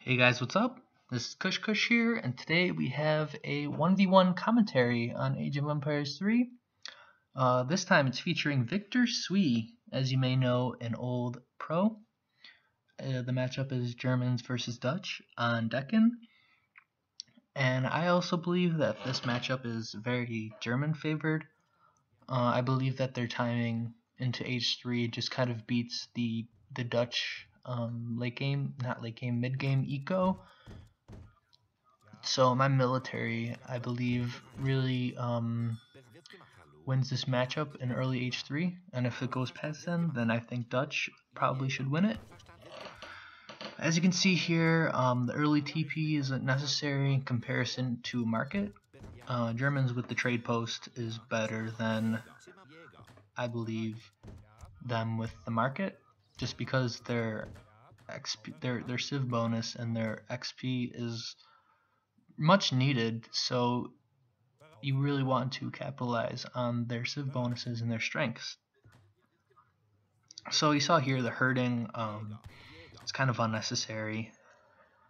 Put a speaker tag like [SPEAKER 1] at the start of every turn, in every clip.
[SPEAKER 1] Hey guys, what's up? This is Kush here, and today we have a 1v1 commentary on Age of Empires 3. This time it's featuring Victor Swe, as you may know, an old pro. The matchup is Germans versus Dutch on Deccan. And I also believe that this matchup is very German favored. I believe that their timing into Age 3 just kind of beats the Dutch mid game eco. So my military, I believe, really wins this matchup in early H3, and if it goes past then I think Dutch probably should win it. As you can see here, the early TP isn't necessary in comparison to market. Germans with the trade post is better than, I believe, them with the market, just because their XP, their civ bonus and their XP is much needed, so you really want to capitalize on their civ bonuses and their strengths. So you saw here the herding, it's kind of unnecessary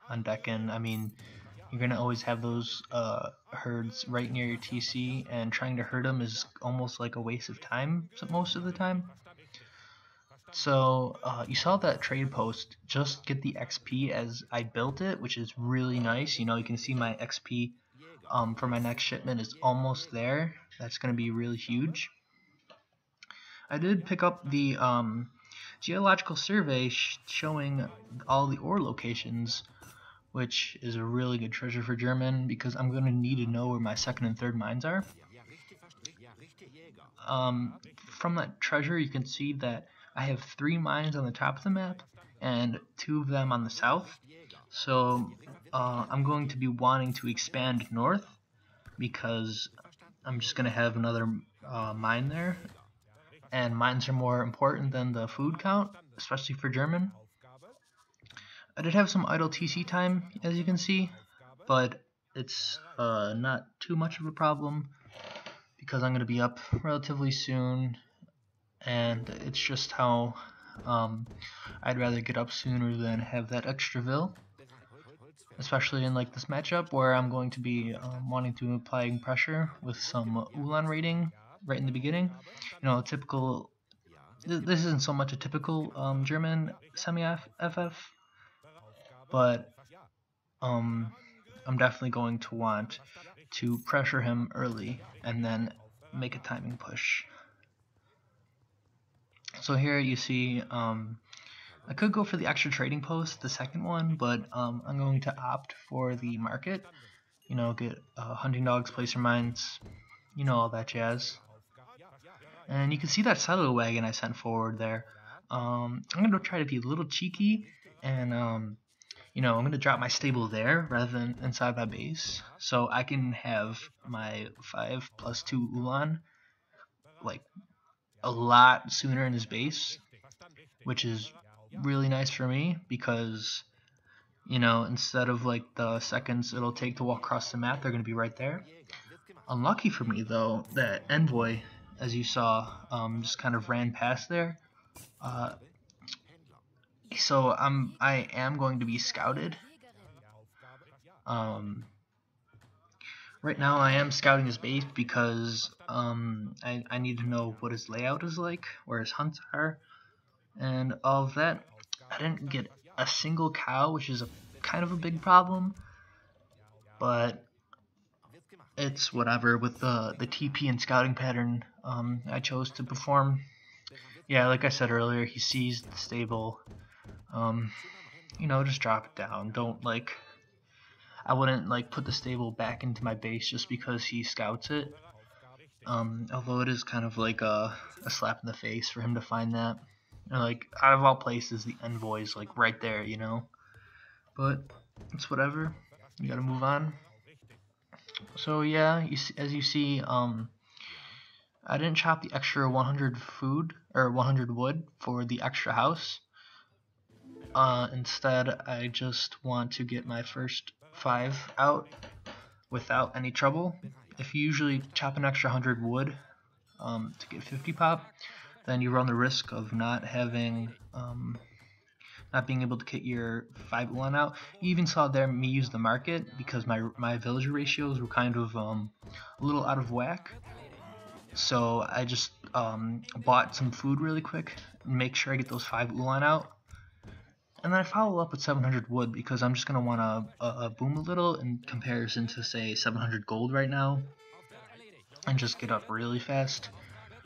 [SPEAKER 1] on Deccan. I mean, you're going to always have those herds right near your TC, and trying to herd them is almost like a waste of time most of the time. So you saw that trade post just get the XP as I built it, which is really nice. You know, you can see my XP for my next shipment is almost there. That's going to be really huge. I did pick up the geological survey showing all the ore locations, which is a really good treasure for German, because I'm going to need to know where my second and third mines are. From that treasure, you can see that I have 3 mines on the top of the map and 2 of them on the south. So I'm going to be wanting to expand north, because I'm just going to have another mine there, and mines are more important than the food count, especially for German. I did have some idle TC time, as you can see, but it's not too much of a problem, because I'm going to be up relatively soon, and it's just how I'd rather get up sooner than have that extra vil, especially in like this matchup where I'm going to be wanting to applying pressure with some Ulan rating right in the beginning. You know, typical. This isn't so much a typical German semi-FF, but I'm definitely going to want to pressure him early and then make a timing push. So here you see, I could go for the extra trading post, the second one, but I'm going to opt for the market. You know, get hunting dogs, placer mines, you know, all that jazz. And you can see that silo wagon I sent forward there. I'm going to try to be a little cheeky, and you know, I'm going to drop my stable there rather than inside my base, so I can have my 5+2 Ulan like a lot sooner in his base, which is really nice for me, because, you know, instead of like the seconds it'll take to walk across the map, they're going to be right there. Unlucky for me though that Envoy, as you saw, just kind of ran past there. So I am going to be scouted. Right now I am scouting his base because I need to know what his layout is like, where his hunts are, and all of that. I didn't get a single cow, which is kind of a big problem, but it's whatever with the TP and scouting pattern I chose to perform. Yeah, like I said earlier, he sees the stable. You know, just drop it down. Don't like. I wouldn't like put the stable back into my base just because he scouts it. Although it is kind of like a slap in the face for him to find that. And like, out of all places, the Envoy's like right there, you know. But it's whatever. You gotta move on. So yeah, as you see, I didn't chop the extra 100 food or 100 wood for the extra house. Instead, I just want to get my first 5 out without any trouble. If you usually chop an extra 100 wood to get 50 pop, then you run the risk of not having not being able to get your 5 ulan out. You even saw there me use the market because my villager ratios were kind of a little out of whack. So I just bought some food really quick, make sure I get those 5 ulan out. And then I follow up with 700 wood because I'm just going to want to boom a little in comparison to, say, 700 gold right now. And just get up really fast.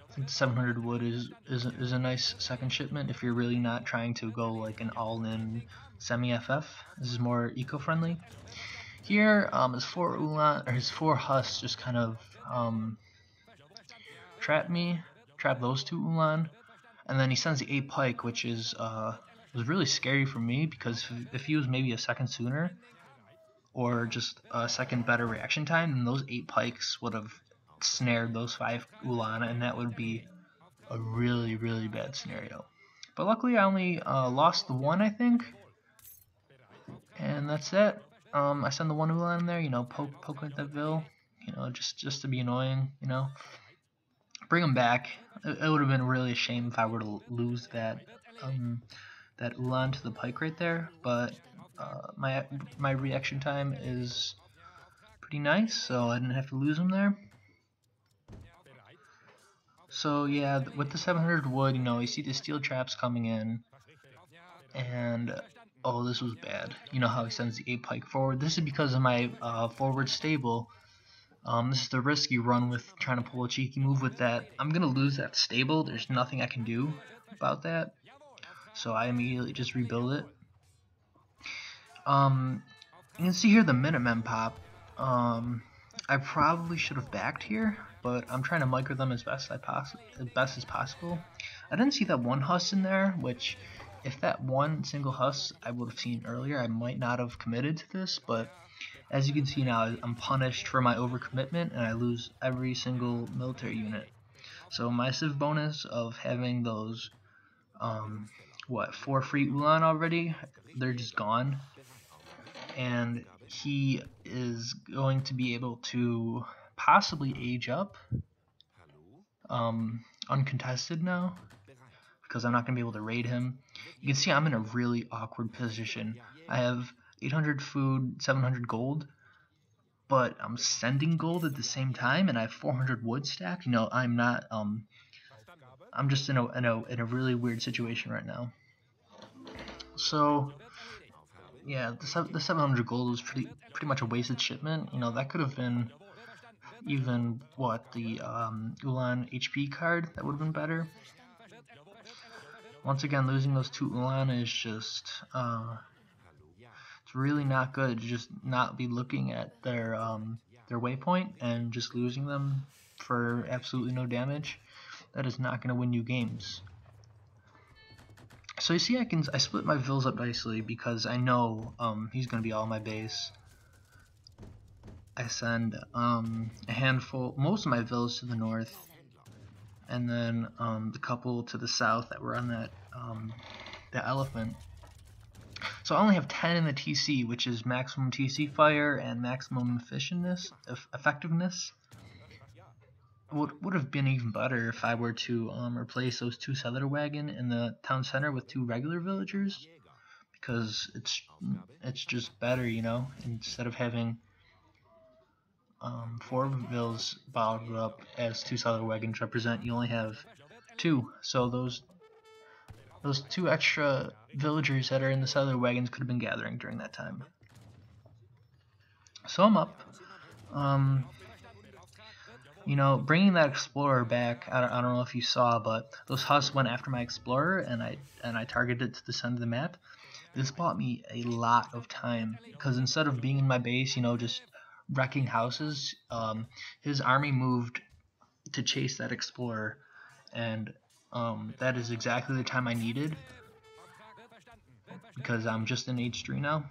[SPEAKER 1] I think 700 wood is a nice second shipment if you're really not trying to go like an all-in semi-FF. This is more eco-friendly. Here, his 4 ulan, or his 4 husks just kind of trap those 2 ulan, and then he sends the 8 pike, which is was really scary for me because if he was maybe a second sooner or just a second better reaction time, then those 8 pikes would have snared those 5 ulan, and that would be a really, really bad scenario. But luckily I only lost the 1, I think, and that's it. I send the 1 ulan in there, you know, poke at that Vil, you know, just to be annoying, you know. Bring him back. It would have been really a shame if I were to lose that that ulan to the pike right there, but my reaction time is pretty nice, so I didn't have to lose him there. So yeah, with the 700 wood, you know, you see the steel traps coming in, and oh, this was bad. You know how he sends the 8 pike forward. This is because of my forward stable. This is the risky run with trying to pull a cheeky move with that. I'm gonna lose that stable. There's nothing I can do about that, so I immediately just rebuild it. You can see here the Minutemen pop. I probably should have backed here, but I'm trying to micro them as best as possible. I didn't see that 1 husk in there, which if that 1 single husk I would have seen earlier, I might not have committed to this, but as you can see now, I'm punished for my overcommitment and I lose every single military unit. So my civ bonus of having those 4 free ulan already, they're just gone. And he is going to be able to possibly age up uncontested now, because I'm not going to be able to raid him. You can see I'm in a really awkward position. I have 800 food, 700 gold, but I'm sending gold at the same time, and I have 400 wood stacked. You know, I'm not. I'm just in a really weird situation right now. So yeah, the 700 gold was pretty much a wasted shipment. You know, that could have been even the ulan HP card. That would have been better. Once again, losing those 2 ulan is just it's really not good to just not be looking at their waypoint and just losing them for absolutely no damage. That is not going to win you games. So you see, I split my Vils up nicely because I know he's going to be all my base. I send a handful, most of my Vils to the north, and then the couple to the south that were on that the elephant. So I only have 10 in the TC, which is maximum TC fire and maximum effectiveness. Would have been even better if I were to replace those 2 settler wagon in the town center with 2 regular villagers, because it's just better, you know, instead of having 4 vills bottled up as 2 settler wagons represent, you only have 2. So those 2 extra villagers that are in the settler wagons could have been gathering during that time. So I'm up. You know, bringing that explorer back, I don't know if you saw, but those husks went after my explorer, and I targeted it to the center of the map. This bought me a lot of time, because instead of being in my base, you know, just wrecking houses, his army moved to chase that explorer, and that is exactly the time I needed, because I'm just in H3 now.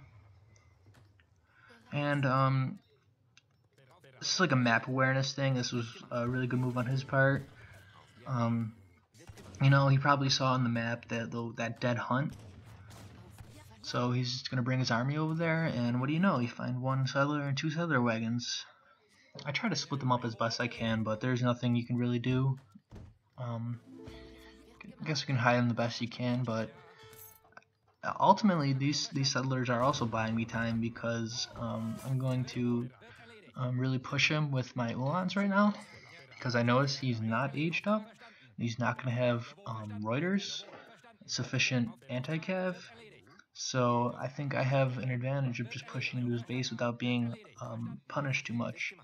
[SPEAKER 1] And this is like a map awareness thing. This was a really good move on his part. You know, he probably saw on the map that dead hunt. So he's just gonna bring his army over there, and what do you know? You find 1 settler and 2 settler wagons. I try to split them up as best I can, but there's nothing you can really do. I guess you can hide them the best you can, but ultimately these settlers are also buying me time because I'm going to really push him with my Ulans right now, because I notice he's not aged up. He's not going to have Reuters, sufficient anti-cav. So I think I have an advantage of just pushing into his base without being punished too much.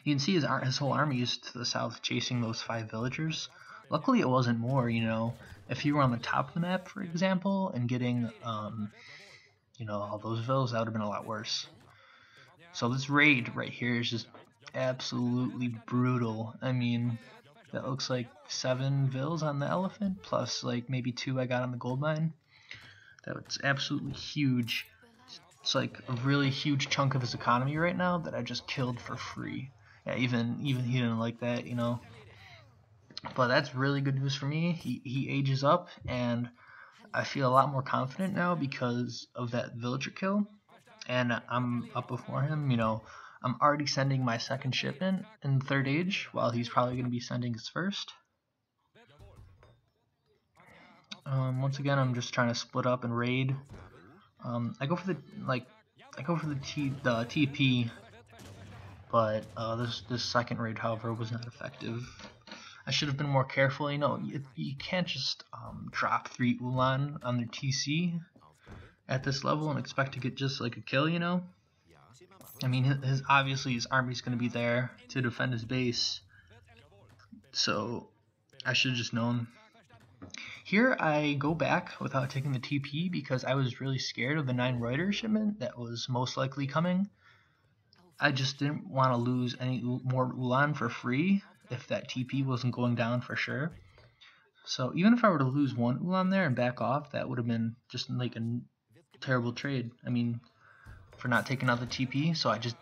[SPEAKER 1] You can see his whole army is to the south chasing those 5 villagers. Luckily it wasn't more, you know. If he were on the top of the map, for example, and getting, you know, all those villas, that would have been a lot worse. So this raid right here is just absolutely brutal. I mean, that looks like 7 vills on the elephant, plus like maybe 2 I got on the gold mine. That's absolutely huge. It's like a really huge chunk of his economy right now that I just killed for free. Yeah, even he didn't like that, you know. But that's really good news for me. He ages up, and I feel a lot more confident now because of that villager kill. And I'm up before him, you know. I'm already sending my second shipment in the 3rd age, while he's probably going to be sending his first. Once again, I'm just trying to split up and raid. I go for the TP, but this second raid, however, was not effective. I should have been more careful. You know, you can't just drop 3 Ulan on their TC at this level and expect to get just like a kill. You know, I mean, obviously his army's going to be there to defend his base, so I should have just known. Here I go back without taking the TP because I was really scared of the 9 Reuters shipment that was most likely coming. I just didn't want to lose any more Ulan for free if that TP wasn't going down for sure. So even if I were to lose 1 Ulan there and back off, that would have been just like a terrible trade. I mean, for not taking out the TP, so I just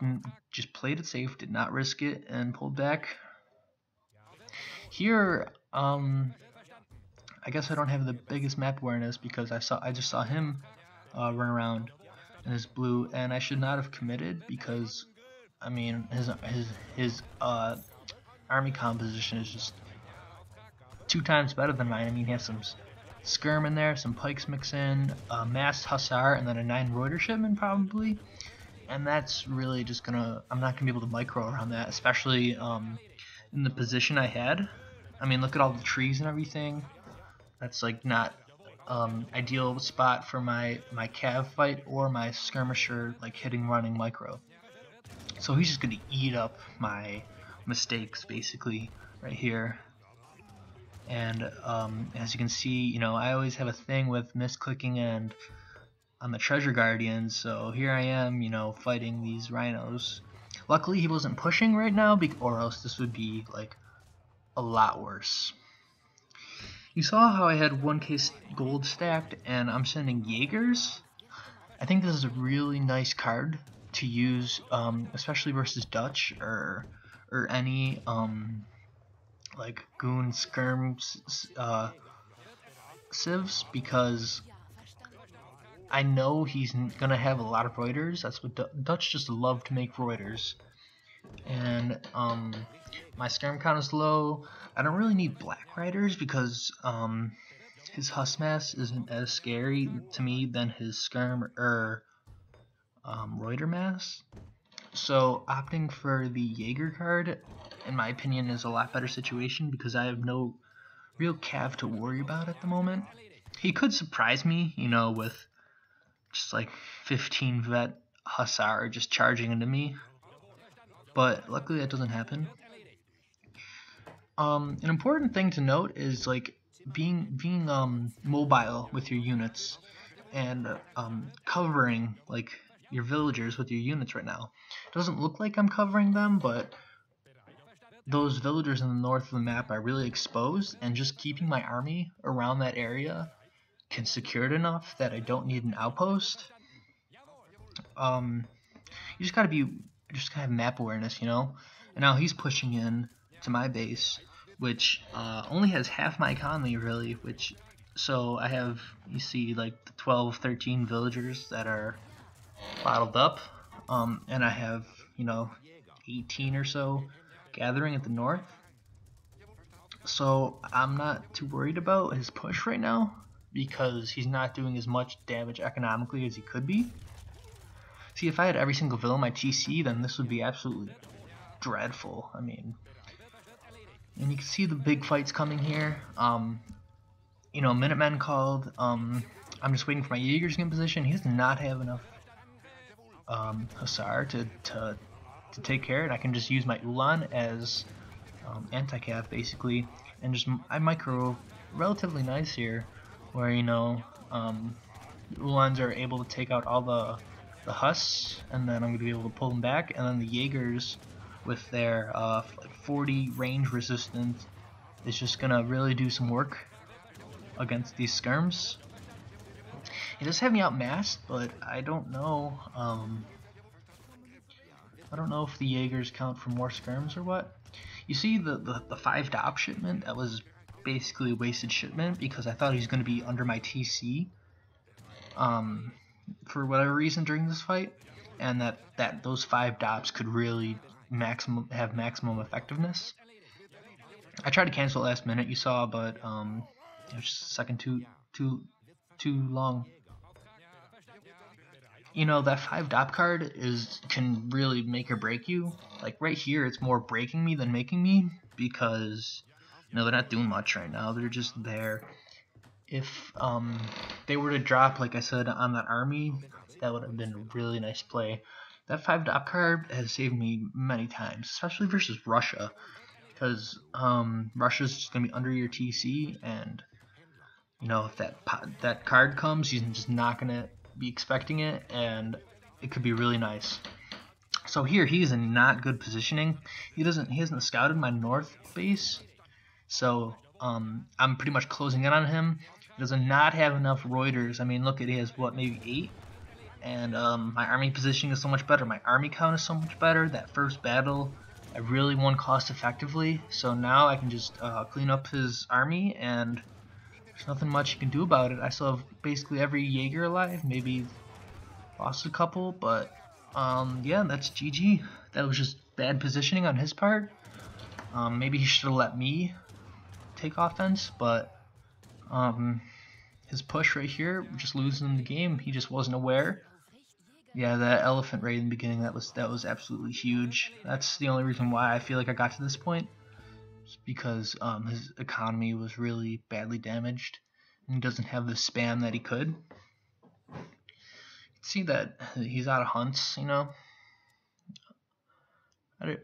[SPEAKER 1] played it safe, did not risk it, and pulled back. Here, I guess I don't have the biggest map awareness because I just saw him run around in his blue, and I should not have committed because, I mean, his army composition is just 2 times better than mine. I mean, he has some skirm in there, some pikes mix in, a massed hussar, and then a 9 Reuter shipment probably. And that's really just gonna, I'm not gonna be able to micro around that, especially in the position I had. I mean, look at all the trees and everything. That's like not ideal spot for my cav fight or my skirmisher like hitting running micro. So he's just gonna eat up my mistakes basically right here. And as you can see, you know, I always have a thing with misclicking and on the treasure guardians, so here I am, you know, fighting these rhinos. Luckily he wasn't pushing right now, or else this would be like a lot worse. You saw how I had 1k gold stacked and I'm sending Jaegers. I think this is a really nice card to use, especially versus Dutch or any like goon skirm civs, because I know he's gonna have a lot of Reuters. That's what Dutch just love to make Reuters. And my skirm count is low. I don't really need Black Riders because his Husmass isn't as scary to me than his skirm or Reuter mass. So opting for the Jaeger card, in my opinion, is a lot better situation because I have no real cav to worry about at the moment. He could surprise me, you know, with just like 15 vet hussar just charging into me, but luckily that doesn't happen. An important thing to note is like being mobile with your units and covering like your villagers with your units right now. It doesn't look like I'm covering them, but those villagers in the north of the map are really exposed, and just keeping my army around that area can secure it enough that I don't need an outpost. You just gotta have map awareness, you know. And now he's pushing in to my base, which only has half my economy really, so I have, you see, like the 12, 13 villagers that are bottled up, and I have, you know, 18 or so gathering at the north. So I'm not too worried about his push right now because he's not doing as much damage economically as he could be. See, if I had every single villain on my TC, then this would be absolutely dreadful. I mean, and you can see the big fights coming here. You know, Minutemen called. I'm just waiting for my Jaeger to get in position. He does not have enough Hussar to take care of it. I can just use my Ulan as anti-cav basically, and just I micro relatively nice here, where you know Ulans are able to take out all the Huss, and then I'm gonna be able to pull them back, and then the Jaegers with their 40 range resistance is just gonna really do some work against these skirms. He does have me outmasked, but I don't know. I don't know if the Jaegers count for more skirms or what. You see the 5 DOP shipment, that was basically a wasted shipment because I thought he was going to be under my TC for whatever reason during this fight, and that those 5 DOPs could really have maximum effectiveness. I tried to cancel last minute, you saw, but it was just a second too long. You know, that 5 DOP card can really make or break you. Like right here, it's more breaking me than making me, because you know they're not doing much right now. They're just there. If they were to drop, like I said, on that army, that would have been a really nice play. That 5 DOP card has saved me many times, especially versus Russia, because Russia's just gonna be under your TC, and you know if that card comes, he's just not gonna be expecting it, and it could be really nice. So here he's in not good positioning. He hasn't scouted my north base, so I'm pretty much closing in on him. He does not have enough Reuters. I mean, look, he has what, maybe 8, and my army positioning is so much better. My army count is so much better. That first battle I really won cost effectively, so now I can just clean up his army, and there's nothing much you can do about it. I still have basically every Jaeger alive, maybe lost a couple, but yeah, that's GG. That was just bad positioning on his part. Maybe he should have let me take offense, but his push right here, we're just losing the game. He just wasn't aware. Yeah, that elephant raid in the beginning, that was absolutely huge. That's the only reason why I feel like I got to this point. Because his economy was really badly damaged, and he doesn't have the spam that he could. You can see that he's out of hunts, you know.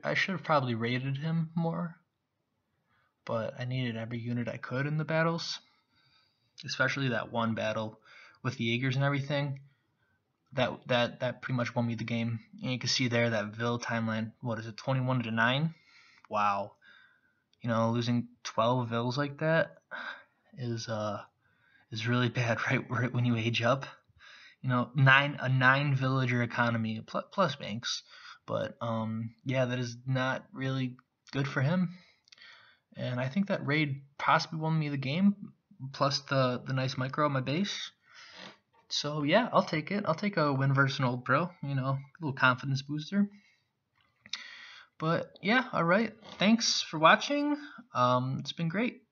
[SPEAKER 1] I should have probably raided him more, but I needed every unit I could in the battles, especially that one battle with the Jaegers and everything. That pretty much won me the game. And you can see there that Vil timeline, what is it, 21-9? Wow. You know, losing 12 Vils like that is really bad right when you age up. You know, a 9 villager economy plus banks, but yeah, that is not really good for him. And I think that raid possibly won me the game, plus the nice micro on my base. So yeah, I'll take it. I'll take a win versus an old pro. You know, a little confidence booster. But yeah, alright, thanks for watching. It's been great.